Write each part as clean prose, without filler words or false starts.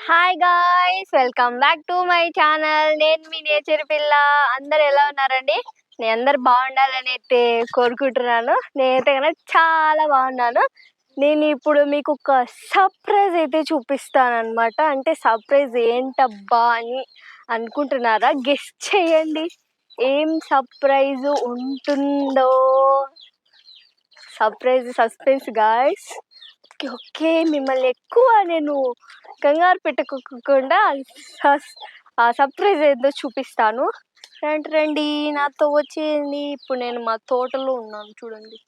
Hi guys, welcome back to my channel. నేను మీ nature పిల్ల. అందరు ఎలా ఉన్నారండి? నేను అందరు బాగుండాలని అయితే కోరుకుంటున్నాను. నేనైతే కనుక చాలా బాగున్నాను. నేను ఇప్పుడు మీకు ఒక సర్ప్రైజ్ అయితే చూపిస్తాను అనమాట. అంటే సర్ప్రైజ్ ఏంటబ్బా అని అనుకుంటున్నారా? గెస్ట్ చేయండి ఏం సర్ప్రైజ్ ఉంటుందో. Surprise suspense guys. ఓకే, మిమ్మల్ని ఎక్కువ నేను కంగారు పెట్టుకోకుండా ఆ సర్ప్రైజ్ ఏదో చూపిస్తాను. రండి రండి, నాతో వచ్చేయండి. ఇప్పుడు నేను మా తోటలో ఉన్నాను, చూడండి.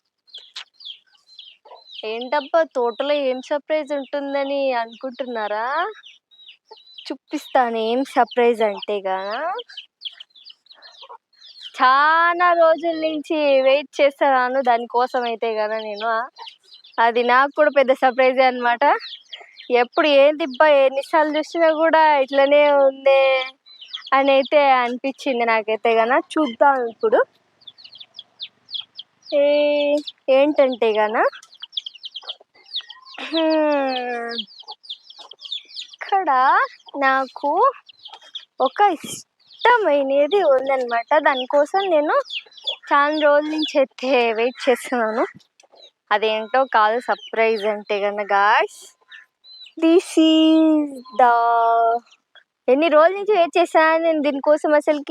ఏంటబ్బా తోటలో ఏం సర్ప్రైజ్ ఉంటుందని అనుకుంటున్నారా? చూపిస్తాను ఏం సర్ప్రైజ్ అంటే గానా. చాలా రోజుల నుంచి వెయిట్ చేస్తున్నాను దానికోసం అయితే కదా నేను. అది నాకు కూడా పెద్ద సర్ప్రైజే అనమాట. ఎప్పుడు ఏందిబ్బా ఎన్నిసార్లు చూసినా కూడా ఇట్లనే ఉంది అని అయితే అనిపించింది నాకైతే గన. చూద్దాం ఇప్పుడు ఏంటంటే గన ఇక్కడ నాకు ఒక ఇష్టమైనది ఉందన్నమాట. దానికోసం నేను చాలా రోజుల నుంచి అయితే వెయిట్ చేస్తున్నాను. అదేంటో కాదు సర్ప్రైజ్ అంటే కన్నా గాయ్స్. దిస్ ఈజ్ ద ఎన్ని రోజుల నుంచి వెయిట్ చేశాను నేను దీనికోసం. అసలు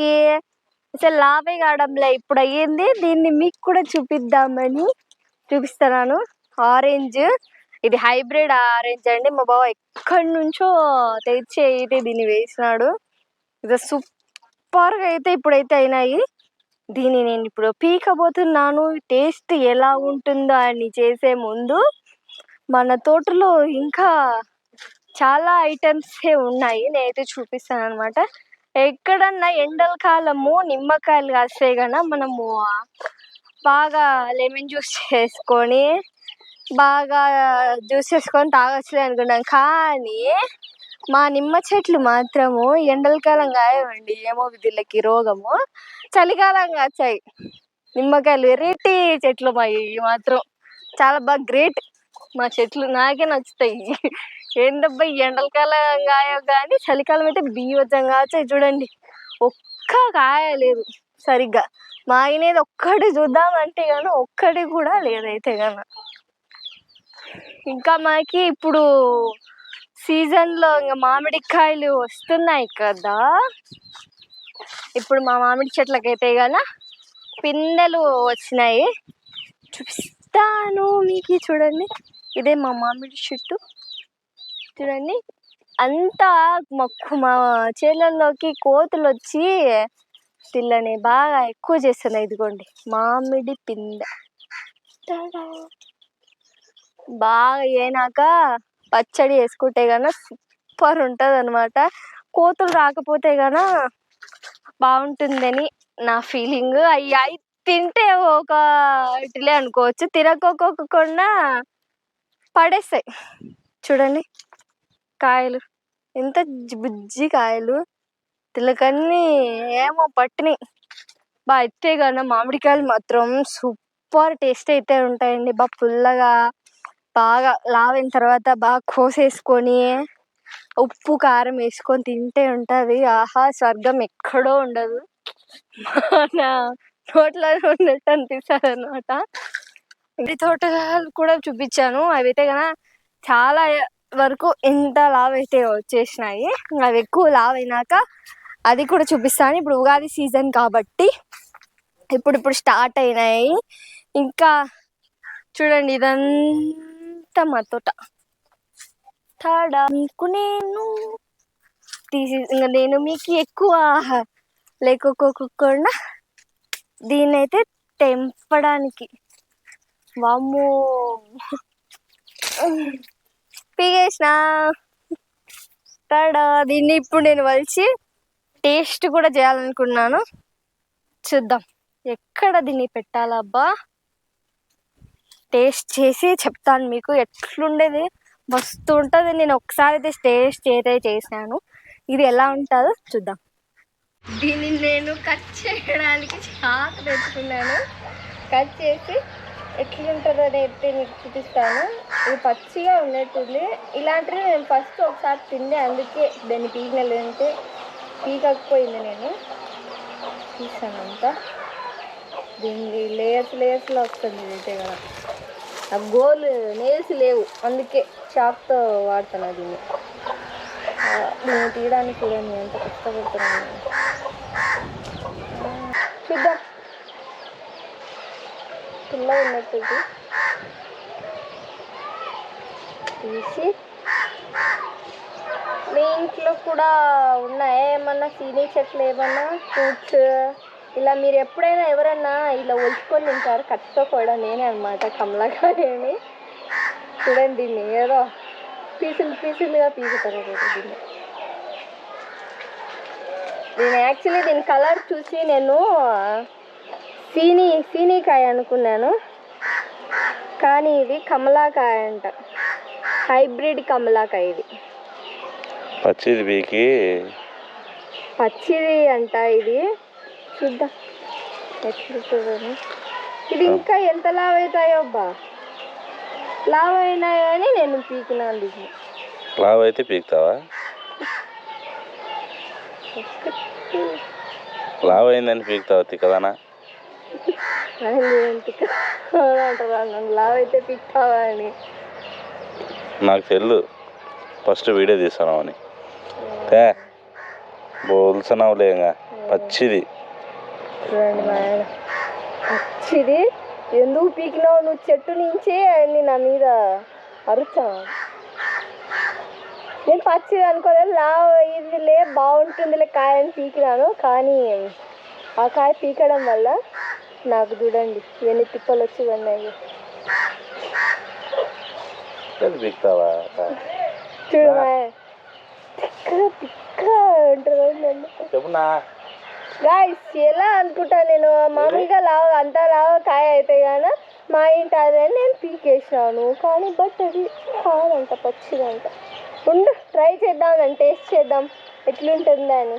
లాభే కావడంలే. ఇప్పుడు అయ్యింది. దీన్ని మీకు కూడా చూపిస్తున్నాను. ఆరెంజ్, ఇది హైబ్రిడ్ ఆరెంజ్ అండి. మా బావ ఎక్కడి నుంచో తెచ్చి అయితే దీన్ని వేసినాడు. ఇది సూపర్గా అయితే ఇప్పుడైతే అయినాయి. దీన్ని నేను ఇప్పుడు పీకబోతున్నాను. టేస్ట్ ఎలా ఉంటుందో అని చేసే ముందు మన తోటలో ఇంకా చాలా ఐటమ్స్ ఉన్నాయి, నేనైతే చూపిస్తాను అనమాట. ఎక్కడన్నా ఎండల కాలము నిమ్మకాయలు కాస్తే కన్నా మనము బాగా లెమన్ జ్యూస్ చేసుకొని తాగొచ్చులే అనుకున్నాం. కానీ మా నిమ్మ చెట్లు మాత్రము ఎండల కాలం కాయవండి. ఏమో వీళ్ళకి రోగము. చలికాలం కాచాయి నిమ్మకాయలు. వెరైటీ చెట్లు మాత్రం చాలా బాగా గ్రేట్. మా చెట్లు నాకే నచ్చుతాయి. ఏంటబ్బా ఎండల కాలం కాయవు కానీ చలికాలం అయితే బీవచ్చం కాచాయి. చూడండి, ఒక్క కాయ లేదు సరిగ్గా. మా ఆయనేది ఒక్కటి చూద్దామంటే గాను ఒక్కటి కూడా లేదైతే గాన. ఇంకా మనకి ఇప్పుడు సీజన్లో ఇంకా మామిడికాయలు వస్తున్నాయి కదా. ఇప్పుడు మా మామిడి చెట్లకైతే గాన పిందెలు వచ్చినాయి. చూపిస్తాను మీకు. చూడండి, ఇదే మా మామిడి చెట్టు. చూడండి, అంతా మా చేలల్లోకి కోతులు వచ్చి పిల్లని బాగా ఎక్కువ చేస్తున్నాయి. ఇదిగోండి మామిడి పిందె. బాగా అయినాక పచ్చడి వేసుకుంటే గన సూపర్ ఉంటుంది అనమాట. కోతులు రాకపోతే గన బాగుంటుందని నా ఫీలింగ్. అవి తింటే ఒక ఇట్లే అనుకోవచ్చు, తినకోకుండా పడేస్తాయి. చూడండి కాయలు ఎంత బుజ్జి కాయలు. తిలకన్నీ ఏమో పట్టినాయి. బాగా అయితే కన్నా మామిడికాయలు మాత్రం సూపర్ టేస్ట్ అయితే ఉంటాయండి. బాగా పుల్లగా బాగా లావైన తర్వాత బాగా కోసేసుకొని ఉప్పు కారం వేసుకొని తింటే ఉంటుంది. ఆహా, స్వర్గం ఎక్కడో ఉండదు, మన నోట్లో ఉన్నట్టు అనిపిస్తుంది అనమాట. ఇంటి తోటలు కూడా చూపించాను. అవి అయితే కన్నా చాలా వరకు ఎంత లావ్ అయితే వచ్చేసినాయి. అవి ఎక్కువ లావ్ అయినాక అది కూడా చూపిస్తాను. ఇప్పుడు ఉగాది సీజన్ కాబట్టి ఇప్పుడు స్టార్ట్ అయినాయి. ఇంకా చూడండి, ఇదంతా మా తోట. మీకు నేను మీకు ఎక్కువ లేకోకుండా దీన్నైతే తెంపడానికి వామ్మో పీగేసిన దీన్ని ఇప్పుడు నేను వలిచి టేస్ట్ కూడా చేయాలనుకున్నాను. చూద్దాం ఎక్కడ దీన్ని పెట్టాలబ్బా. టేస్ట్ చేసి చెప్తాను మీకు ఎట్లుండేది. మస్తు ఉంటుంది. నేను ఒకసారి అయితే టేస్ట్ అయితే చేశాను. ఇది ఎలా ఉంటుందో చూద్దాం. దీన్ని నేను కట్ చేయడానికి చాకు తెచ్చుకున్నాను. కట్ చేసి ఎట్లుంటుందో అయితే నీకు చూపిస్తాను. ఇది పచ్చిగా ఉన్నట్టుంది. ఇలాంటివి నేను ఫస్ట్ ఒకసారి తిండే, అందుకే దాన్ని పీకినలేదంటే పీకకపోయింది. నేను తీసాను అంతా. దీన్ని లేయర్స్లో వస్తుంది ఇదైతే కదా. ఆ గోల్ నేల్స్ లేవు, అందుకే చాక్తో వాడుతున్నా దీన్ని. దీన్ని తీయడానికి చూడండి ఎంత కష్టపడుతున్నాను. చూద్దాం, పుల్లగా ఉన్నట్టుంది. తీసి మీ ఇంట్లో కూడా ఉన్నాయా ఏమన్నా సీనీ చెట్లు, ఏమన్నా ఫ్రూట్స్ ఇలా? మీరు ఎప్పుడైనా ఎవరన్నా ఇలా ఒలుచుకొని తింటారు కత్తితో కూడా? నేనే అనమాట కమలాకాయని. చూడండి దీన్ని ఏదో పీసులుగా పీకుతారు దీన్ని. యాక్చువల్లీ దీని కలర్ చూసి నేను సీనీకాయ అనుకున్నాను, కానీ ఇది కమలాకాయ అంట. హైబ్రిడ్ కమలాకాయ ఇది. పచ్చిది అంట ఇది. చూద్దాం ఎట్లుంటుందని. ఇది ఇంకా ఎంత లావ్ అవుతాయో అబ్బా. లావ్ అయినా కానీ నేను పీకినాను దీన్ని. లావ్ అయితే పీకుతావా? లావ్ అయిందని పీకుతావా? తిక్కదానా అంటారా నన్ను లావ్ అయితే పీకుతావా అని? నాకు తెలు ఫస్ట్ వీడియో తీస్తాను అని బోల్సనవులేగా. పచ్చిది పచ్చిది ఎందుకు పీకినావు నువ్వు? చెట్టు నుంచే అని నా మీద అరుస్తాను. నేను పచ్చిది అనుకోలేదు, లావ్ ఇదిలే బాగుంటుందిలే కాయ అని పీకినాను. కానీ ఆ కాయ పీకడం వల్ల నాకు చూడండి ఎన్ని తిప్పలు వచ్చి ఉన్నాయి. పీకుతావా? చూడు తిక్క ఉంటుంది. చెప్పునా గాయస్, ఎలా అనుకుంటా నేను మామూలుగా అంతా లావ కాయ అయితే కానీ మా ఇంటి అదని నేను పీకేసాను. కానీ బట్ అది కాదంట, పచ్చిదంట. ఉండు ట్రై చేద్దాం, టేస్ట్ చేద్దాం ఎట్లుంటుందా అని.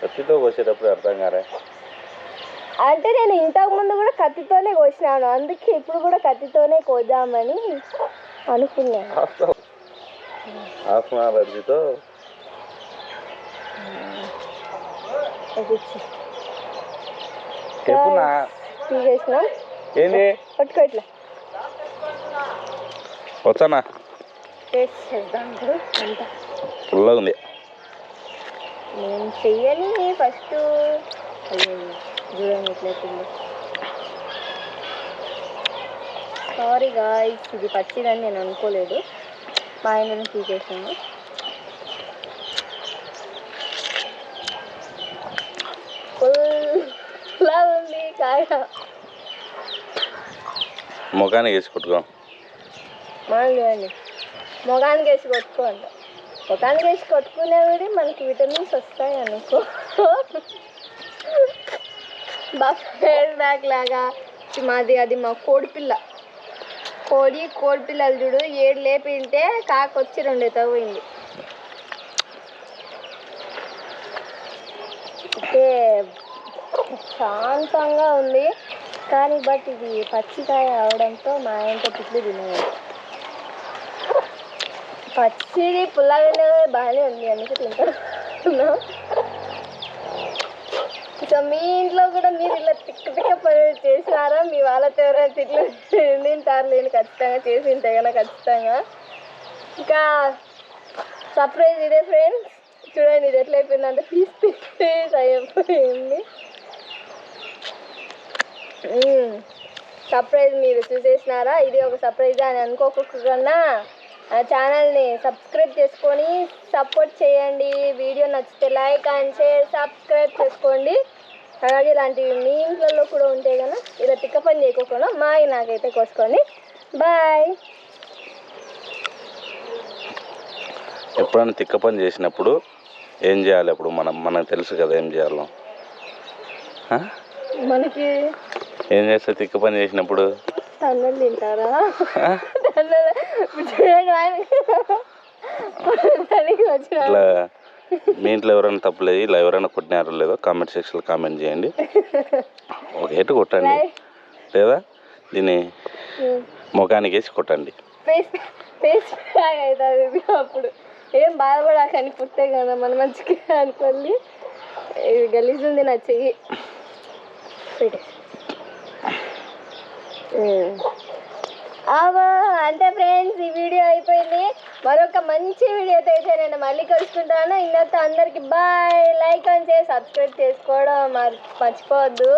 కత్తితో కోసేటప్పుడు అర్థం కాలే అంటే నేను ఇంతకు ముందు కూడా కత్తితోనే కోసినాను, అందుకే ఇప్పుడు కూడా కత్తితోనే కోద్దామని అనుకున్నాను. తీసేసిన పట్టుకో ఇట్లా. వచ్చానా? టేస్ట్ చేద్దాం ఇప్పుడు. అంతా ఫుల్గా ఉంది. నేను చెయ్యని ఫస్ట్ చూడండి ఎట్లయితుంది. సారీ గాయ్స్, ఇది పచ్చిదని నేను అనుకోలేదు, మా ఆయనని తీసేసాను. ఫుల్లా ఉంది కాయ. ముఖానికి వేసి కొట్టుకో. చూడండి ముఖానికి వేసి కొట్టుకోండి. ముఖానికి వేసి కొట్టుకునేవి మనకి విటమిన్స్ వస్తాయి అనుకో. ఫేస్ బ్యాక్ లాగా మాది. అది మా కోడిపిల్ల. కోడిపిల్లలు చూడు 7 లేపింటే కాకొచ్చి 2 తవ్వింది. అంటే శాంతంగా ఉంది, కానీ బట్ ఇది పచ్చికాయ అవడంతో మా ఆయనతో తిట్లు తినేది. పచ్చిది పుల్లగానే బాగానే ఉంది, అందుకే తింటున్నా. సో మీ ఇంట్లో కూడా మీరు ఇలా తిక్క పని చేసినారా? మీ వాళ్ళతో ఎవరైనా తిట్లు తింటారు లేని ఖచ్చితంగా చేసి ఉంటే కన్నా ఖచ్చితంగా. ఇంకా సర్ప్రైజ్ ఇదే ఫ్రెండ్స్, చూడండి ఇది ఎట్లా అయిపోయిందంటే పీస్ అయిపోయింది. సర్ప్రైజ్ మీరు చూసేసినారా? ఇది ఒక సర్ప్రైజ్ అని అనుకోకుండా ఛానల్ని సబ్స్క్రైబ్ చేసుకొని సపోర్ట్ చేయండి. వీడియో నచ్చితే లైక్ అండ్ షేర్, సబ్స్క్రైబ్ చేసుకోండి. అలాగే ఇలాంటివి మీ ఇంట్లో కూడా ఉంటే కనుక ఇలా తిక్క పని చేయకోకుండా నాకైతే కోసుకోండి. బాయ్. ఎప్పుడైనా తిక్క పని చేసినప్పుడు ఏం చేయాలి? అప్పుడు మనకు తెలుసు కదా ఏం చేయాలో. మనకి ఏం చేస్తే తిక్క పని చేసినప్పుడు తన్నులు తింటారా? ఇట్లా మీ ఇంట్లో ఎవరైనా తప్పులేదు, ఇలా ఎవరైనా కొట్టినారో లేదో కామెంట్ సెక్షన్లో కామెంట్ చేయండి. ఒక హెట్ కొట్టండి, లేదా దీన్ని ముఖానికి వేసి కొట్టండి. ఫేస్ ఫేస్ అవుతుంది అప్పుడు. ఏం బాధపడాకని పుట్టే కదా మన మంచిగా అనుకోండి. ఇది గలీజుంది నా చెయ్యి. అంటే ఫ్రెండ్స్ ఈ వీడియో అయిపోయింది. మరొక మంచి వీడియోతో అయితే నేను మళ్ళీ కలుసుకుంటాను. ఇంత అందరికి బాయ్. లైక్ అని చేసి సబ్స్క్రైబ్ చేసుకోవడం మర్చిపోవద్దు.